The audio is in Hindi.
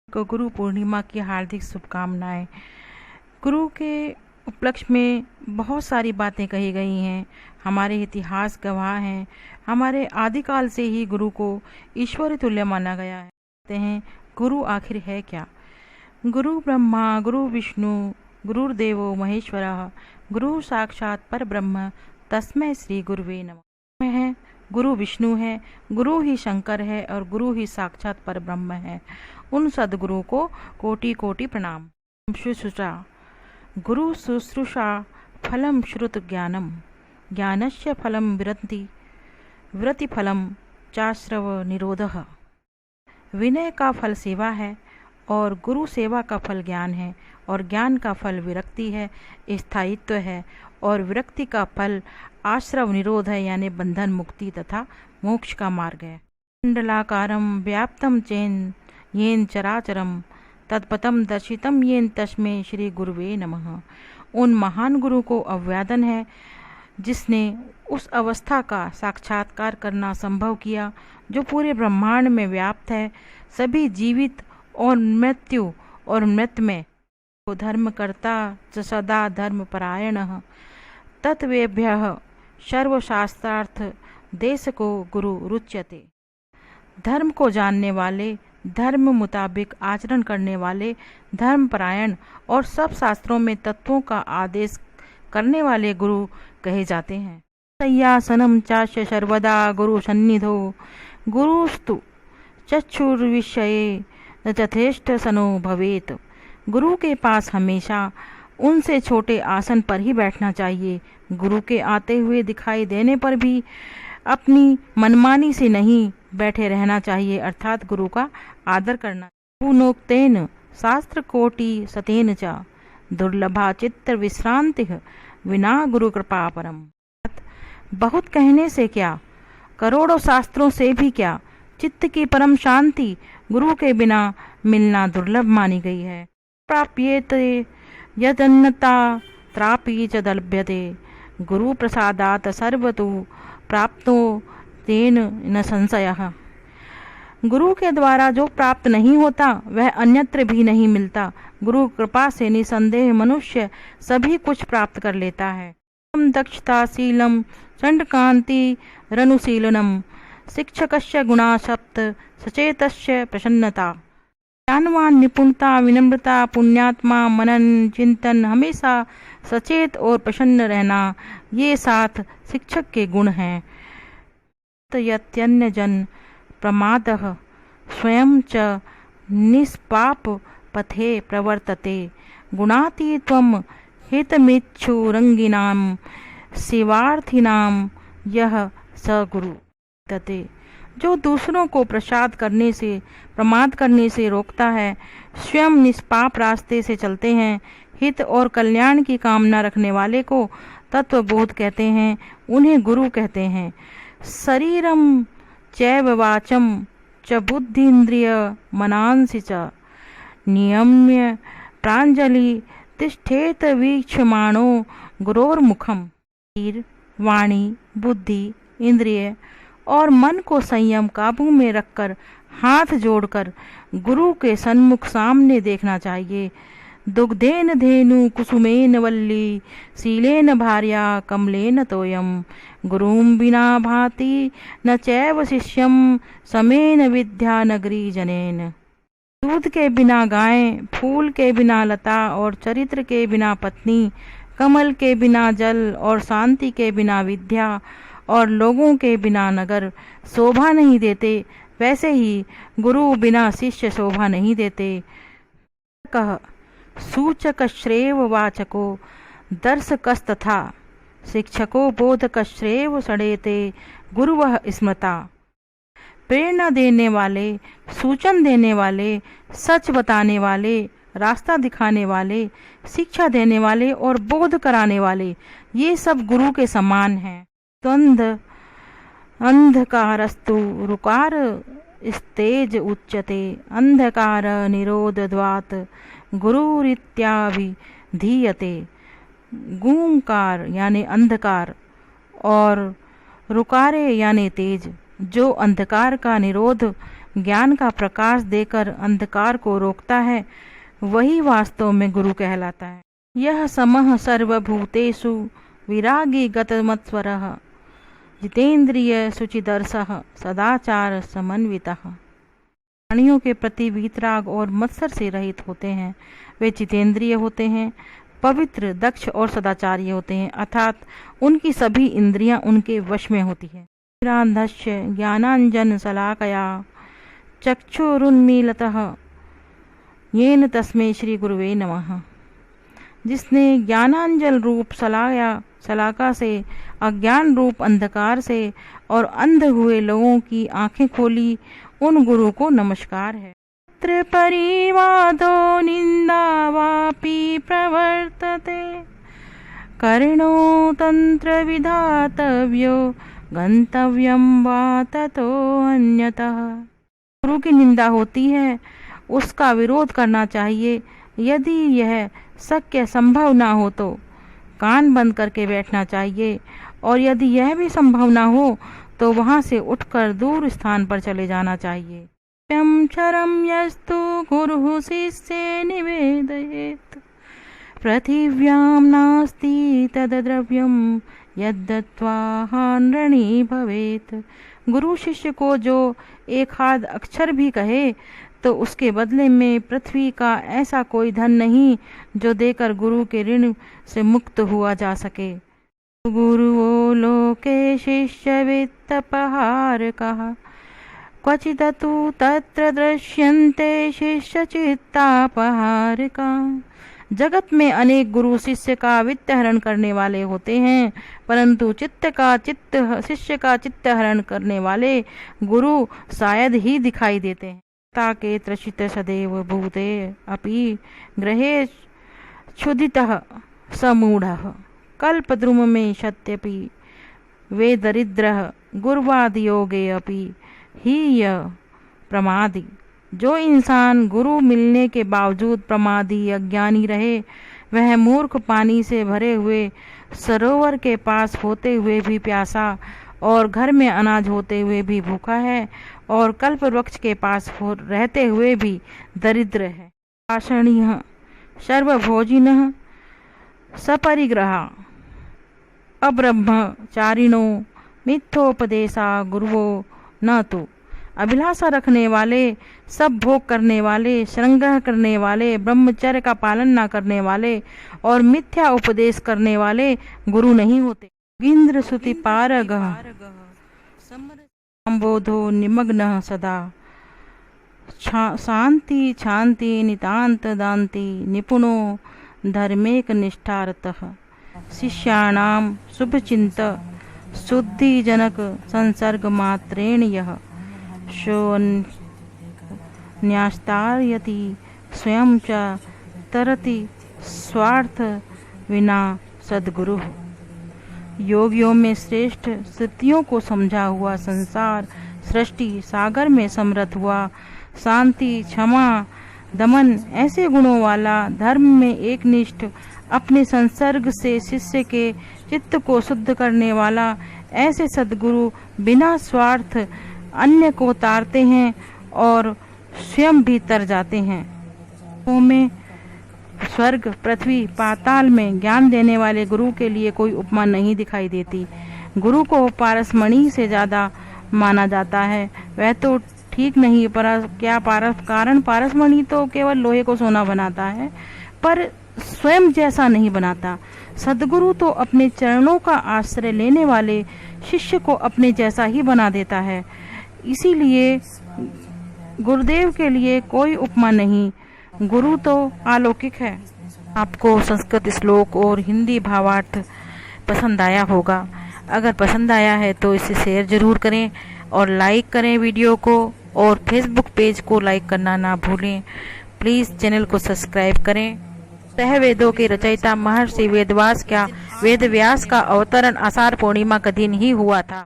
को गुरु पूर्णिमा की हार्दिक शुभकामनाएं। गुरु के उपलक्ष्य में बहुत सारी बातें कही गई हैं। हमारे इतिहास गवाह हैं। हमारे आदिकाल से ही गुरु को ईश्वर तुल्य माना गया है। कहते हैं गुरु आखिर है क्या? गुरु ब्रह्मा गुरु विष्णु गुरुर्देवो महेश्वरः गुरु साक्षात पर ब्रह्म तस्मै श्री गुरुवे नमः। है गुरु विष्णु है, गुरु ही शंकर है और गुरु ही साक्षात पर ब्रह्म है। उन सदगुरु को कोटि कोटि प्रणाम। शुश्रूषा गुरु शुश्रूषा फलम श्रुत ज्ञानम ज्ञानस्य फलम विरति फलम चाश्रव निरोधः। विनय का फल सेवा है और गुरु सेवा का फल ज्ञान है और ज्ञान का फल विरक्ति है, स्थायित्व है और विरक्ति का फल आश्रव निरोध है, यानी बंधन मुक्ति तथा मोक्ष का मार्ग है। मंडलाकारं व्याप्तं चेन येन चराचरम तत्पथम दर्शितम येन तस्मै श्री गुरुवे नमः। उन महान गुरु को अभिवादन है जिसने उस अवस्था का साक्षात्कार करना संभव किया जो पूरे ब्रह्मांड में व्याप्त है। सभी जीवित और मृत्यु और मृत में धर्मकर्ता च सदा धर्मपरायणः तत्वेभ्यः सर्वशास्त्रार्थ देश को गुरु रुच्यते। धर्म को जानने वाले, धर्म मुताबिक आचरण करने वाले, धर्मपरायण और सब शास्त्रों में तत्वों का आदेश करने वाले गुरु कहे जाते हैं। सय्यासनं चास्य सर्वदा गुरु सन्निधौ गुरुस्तु चक्षुर्विषये न यथेष्ट सनो भवेत। गुरु के पास हमेशा उनसे छोटे आसन पर ही बैठना चाहिए। गुरु के आते हुए दिखाई देने पर भी अपनी मनमानी से नहीं बैठे रहना चाहिए, अर्थात गुरु का आदर करना। गुरुनोक्तेन शास्त्र कोटि सतेन च दुर्लभा चित्त विश्रांति विना गुरु कृपा परम। बहुत कहने से क्या, करोड़ों शास्त्रों से भी क्या, चित्त की परम शांति गुरु के बिना मिलना दुर्लभ मानी गई है। प्राप्येते यदन्नता त्रापि च दलभ्यते गुरु प्रसादात् सर्वतो प्राप्तो तेन न संशयः। गुरु के द्वारा जो प्राप्त नहीं होता वह अन्यत्र भी नहीं मिलता। गुरु कृपा से निसंदेह मनुष्य सभी कुछ प्राप्त कर लेता है। दक्षता शीलम चंडकांति रनुशीलनम शिक्षकस्य गुणा सप्त सचेतस्य प्रसन्नता। ज्ञानवान निपुणता विनम्रता पुण्यात्मा मनन चिंतन हमेशा सचेत और प्रसन्न रहना, ये 7 शिक्षक के गुण हैं। यत्यन्य जन प्रमादः स्वयं च निष्पाप पथे प्रवर्तते गुणातीत्वं हितमिच्छुरंगिनां सेवार्थिनां यह स गुरु तते। जो दूसरों को प्रमाद करने से रोकता है, स्वयं निष्पाप रास्ते से चलते हैं, हित और कल्याण की कामना रखने वाले को तत्वबोध कहते हैं, उन्हें गुरु कहते हैं। शरीरम चैव वाचम च बुद्धिन्द्रिय मनांसि च नियम्य प्रांजलि तिष्ठेत वीक्षमाणो गुरोर्मुखम। शरीर, वाणी, बुद्धि, इंद्रिय और मन को संयम काबू में रखकर हाथ जोड़कर गुरु के सन्मुख सामने देखना चाहिए। दुग्धेन धेनु कुसुमेन वल्ली शीलेन भार्या कमलेन तोयम गुरुं बिना भाति न चैव शिष्यम समेन विद्या नगरी जनेन। दूध के बिना गाय, फूल के बिना लता और चरित्र के बिना पत्नी, कमल के बिना जल और शांति के बिना विद्या और लोगों के बिना नगर शोभा नहीं देते, वैसे ही गुरु बिना शिष्य शोभा नहीं देते। कह सूचक श्रेव वाचको दर्शकस्तथा शिक्षको बोधक श्रेव सड़ेते गुरुवः स्मृता। प्रेरणा देने वाले, सूचन देने वाले, सच बताने वाले, रास्ता दिखाने वाले, शिक्षा देने वाले और बोध कराने वाले, ये सब गुरु के समान हैं। द्वंद अंधकारस्तु रुकार स्तेज उच्यते अंधकार निरोधद्वात् गुरुरित्याभिधीयते। गूंकार यानी अंधकार और रुकारे यानी तेज, जो अंधकार का निरोध ज्ञान का प्रकाश देकर अंधकार को रोकता है, वही वास्तव में गुरु कहलाता है। यह समः सर्वभूतेषु विरागी गतमत्सरः जितेंद्रिय शुचिदर्शः सदाचार समन्वितः। प्राणियों के प्रति वीतराग और मत्सर से रहित होते हैं, वे जितेंद्रिय होते हैं, पवित्र, दक्ष और सदाचारी होते हैं, अर्थात उनकी सभी इंद्रियां उनके वश में होती है। निरांधस्य ज्ञानांजन शलाकया चक्षुरुन्मीलितः येन तस्मै श्री गुरुवे नमः। जिसने ज्ञानांजन रूप शलाका से, अज्ञान रूप अंधकार से और अंध हुए लोगों की आंखें खोली, उन गुरु को नमस्कार है। तत्र परिवादो निंदा वापि प्रवर्तते कर्णो तंत्र विधातव्यो गंतव्यम वा ततो अन्यतः। गुरु की निंदा होती है, उसका विरोध करना चाहिए। यदि यह शक्य संभव ना हो तो कान बंद करके बैठना चाहिए, और यदि यह भी संभव ना हो तो वहां से उठकर दूर स्थान पर चले जाना चाहिए। क्षरम यस्तु गुरुः शिष्ये निवेदयेत् पृथिव्यां नास्ति तद्द्रव्यं यद्दत्त्वा हानि भवेत्। गुरु शिष्य को जो एक आध अक्षर भी कहे तो उसके बदले में पृथ्वी का ऐसा कोई धन नहीं जो देकर गुरु के ऋण से मुक्त हुआ जा सके। गुरुओ लोके शिष्य वित्तपहारकः क्वचिदतु तत्र दृश्यन्ते शिष्य चित्तापहारका। जगत में अनेक गुरु शिष्य का वित्त हरण करने वाले होते हैं, परंतु शिष्य का चित्त हरण करने वाले गुरु शायद ही दिखाई देते हैं। ताके त्रसित सदैव भूते अपि ग्रहे क्षुधितः समूढ़ः कल्पद्रुम में सत्यपि वे दरिद्रः गुरुवाद योगे अपि ही प्रमादी। जो इंसान गुरु मिलने के बावजूद प्रमादी अज्ञानी रहे, वह मूर्ख पानी से भरे हुए सरोवर के पास होते हुए भी प्यासा और घर में अनाज होते हुए भी भूखा है और कल्प वृक्ष के पास रहते हुए भी दरिद्र है। आषणीय सर्वभोजिनः सपरिग्रहा अब्रह्मचारिणो मिथ्योपदेशा गुरुवो न तो। अभिलाषा रखने वाले, सब भोग करने वाले, संग्रह करने वाले, ब्रह्मचर्य का पालन न करने वाले और मिथ्या उपदेश करने वाले गुरु नहीं होते। इंद्र सुति पारगः संबोधो निमग्नः सदा शांति शांति नितांत दांति निपुणो धर्मेक निष्ठारतः। शिष्याणां शुभचिंत शुद्धिजनक संसर्ग मात्रेण यः न्यास्तारयति स्वयं च तरति स्वार्थ विना सद्गुरु। योगियों में श्रेष्ठ स्थितियों को समझा हुआ, संसार सृष्टि सागर में समृद्ध हुआ, शांति क्षमा दमन ऐसे गुणों वाला, धर्म में एकनिष्ठ, अपने संसर्ग से शिष्य के चित्त को शुद्ध करने वाला, ऐसे सद्गुरु बिना स्वार्थ अन्य को तारते हैं और स्वयं भी तर जाते हैं। में स्वर्ग, पृथ्वी, पाताल में ज्ञान देने वाले गुरु के लिए कोई उपमा नहीं दिखाई देती। गुरु को पारसमणि से ज्यादा माना जाता है। वह तो ठीक नहीं, पर क्या कारण पारसमणि तो केवल लोहे को सोना बनाता है, पर स्वयं जैसा नहीं बनाता। सद्गुरु तो अपने चरणों का आश्रय लेने वाले शिष्य को अपने जैसा ही बना देता है। इसीलिए गुरुदेव के लिए कोई उपमा नहीं, गुरु तो अलौकिक है। आपको संस्कृत श्लोक और हिंदी भावार्थ पसंद आया होगा। अगर पसंद आया है तो इसे शेयर जरूर करें और लाइक करें वीडियो को, और फेसबुक पेज को लाइक करना ना भूलें। प्लीज़ चैनल को सब्सक्राइब करें। सह वेदों के रचयिता महर्षि वेदव्यास का अवतरण आषाढ़ पूर्णिमा का दिन ही हुआ था।